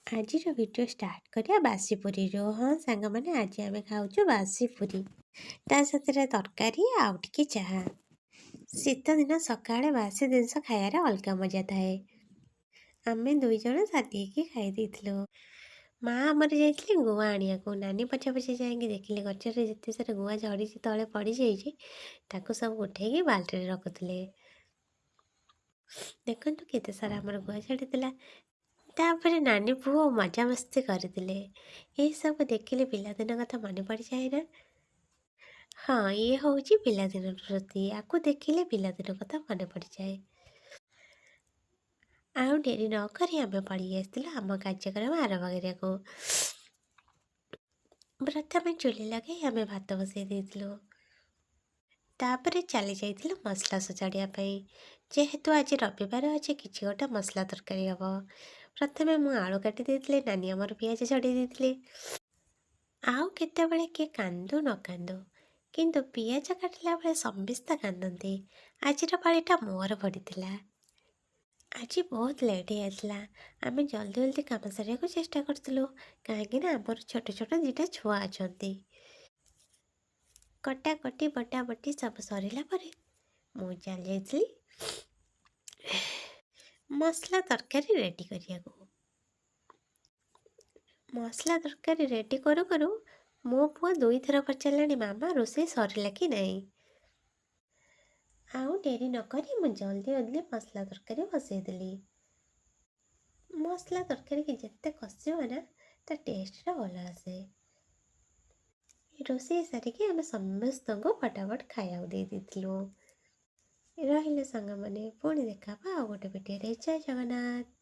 ଆଜିର video start କରିବା ବାସି ପୁରୀରୁ। ହଁ ସାଙ୍ଗମାନେ, ଆଜି ଆମେ ଖାଉଛୁ ବାସି ପୁରୀ, ତା ସାଥିରେ ତରକାରୀ ଆଉ ଟିକେ ଚାହା। ଶୀତ ଦିନ ସକାଳେ ବାସି ଜିନିଷ ଖାଇବାରେ ଅଲଗା ମଜା ଥାଏ। ଆମେ 2 ଜଣ ସାଥି ହେଇକି ଖାଇ ଦେଇଥିଲୁ। ମା ଆମର ଯାଇଥିଲେ ଗୁଆ ଆଣିବାକୁ। ନାନୀ ପଛେ ପଛେ ଯାଇକି ଦେଖିଲେ ଗଛରେ ଯେତେ ସାରା ଗୁଆ ଝଡ଼ିଛି ତଳେ ପଡ଼ିଯାଇଛି, ତାକୁ ସବୁ ଉଠେଇକି ବାଲ୍ଟିରେ ରଖୁଥିଲେ। ଦେଖନ୍ତୁ କେତେ ସାରା ଆମର ଗୁଆ ଝଡ଼ିଥିଲା। ତାପରେ ନାନୀ ପୁଅ ମଜାମସ୍ତି କରିଥିଲେ। ଏସବୁ ଦେଖିଲେ ପିଲାଦିନ କଥା ମନେ ପଡ଼ିଯାଏ ନା। ହଁ, ଇଏ ହେଉଛି ପିଲାଦିନର ସ୍ମୃତି। ୟାକୁ ଦେଖିଲେ ପିଲାଦିନ କଥା ମନେ ପଡ଼ିଯାଏ। ଆଉ ଡେରି ନ କରି ଆମେ ପଳେଇ ଆସିଥିଲୁ ଆମ କାର୍ଯ୍ୟକ୍ରମ ଆରମ୍ଭ କରିବାକୁ। ପ୍ରଥମେ ଚୁଲି ଲଗାଇ ଆମେ ଭାତ ବସାଇ ଦେଇଥିଲୁ। ତାପରେ ଚାଲି ଯାଇଥିଲୁ ମସଲା ସଜାଡ଼ିବା ପାଇଁ। ଯେହେତୁ ଆଜି ରବିବାର ଅଛି, କିଛି ଗୋଟେ ମସଲା ତରକାରୀ ହେବ। ପ୍ରଥମେ ମୁଁ ଆଳୁ କାଟି ଦେଇଥିଲି, ନାନୀ ଆମର ପିଆଜ ଛଡ଼େଇ ଦେଇଥିଲେ। ଆଉ କେତେବେଳେ କିଏ କାନ୍ଦୁ ନ କାନ୍ଦୁ, କିନ୍ତୁ ପିଆଜ କାଟିଲା ବେଳେ ସମସ୍ତେ କାନ୍ଦନ୍ତି। ଆଜିର ପାଳିଟା ମୋର ପଡ଼ିଥିଲା। ଆଜି ବହୁତ ଲେଟ୍ ହେଇଯାଇଥିଲା। ଆମେ ଜଲ୍ଦି ଜଲ୍ଦି କାମ ସାରିବାକୁ ଚେଷ୍ଟା କରୁଥିଲୁ, କାହିଁକିନା ଆମର ଛୋଟ ଛୋଟ 2ଟା ଛୁଆ ଅଛନ୍ତି। କଟାକଟି ବଟାବଟି ସବୁ ସରିଲା ପରେ ମୁଁ ଚାଲି ଯାଇଥିଲି ମସଲା ତରକାରୀ ରେଡ଼ି କରିବାକୁ। ମସଲା ତରକାରୀ ରେଡ଼ି କରୁ କରୁ ମୋ ପୁଅ 2 ଥର ପଚାରିଲାଣି, ମାମା ରୋଷେଇ ସରିଲା କି ନାହିଁ। ଆଉ ଡେରି ନ କରି ମୁଁ ଜଲ୍ଦି ଜଲ୍ଦି ମସଲା ତରକାରୀ ବସେଇଦେଲି। ମସଲା ତରକାରୀକି ଯେତେ କଷିବ ନା, ତା ଟେଷ୍ଟଟା ଭଲ ଆସେ। ରୋଷେଇ ସାରିକି ଆମେ ସମସ୍ତଙ୍କୁ ଫଟାଫଟ ଖାଇବାକୁ ଦେଇ ଦେଇଥିଲୁ। ରହିଲେ ସାଙ୍ଗମାନେ, ପୁଣି ଦେଖା ହବା ଆଉ ଗୋଟେ ଭିଡ଼ିଓରେ। ଜୟ ଜଗନ୍ନାଥ।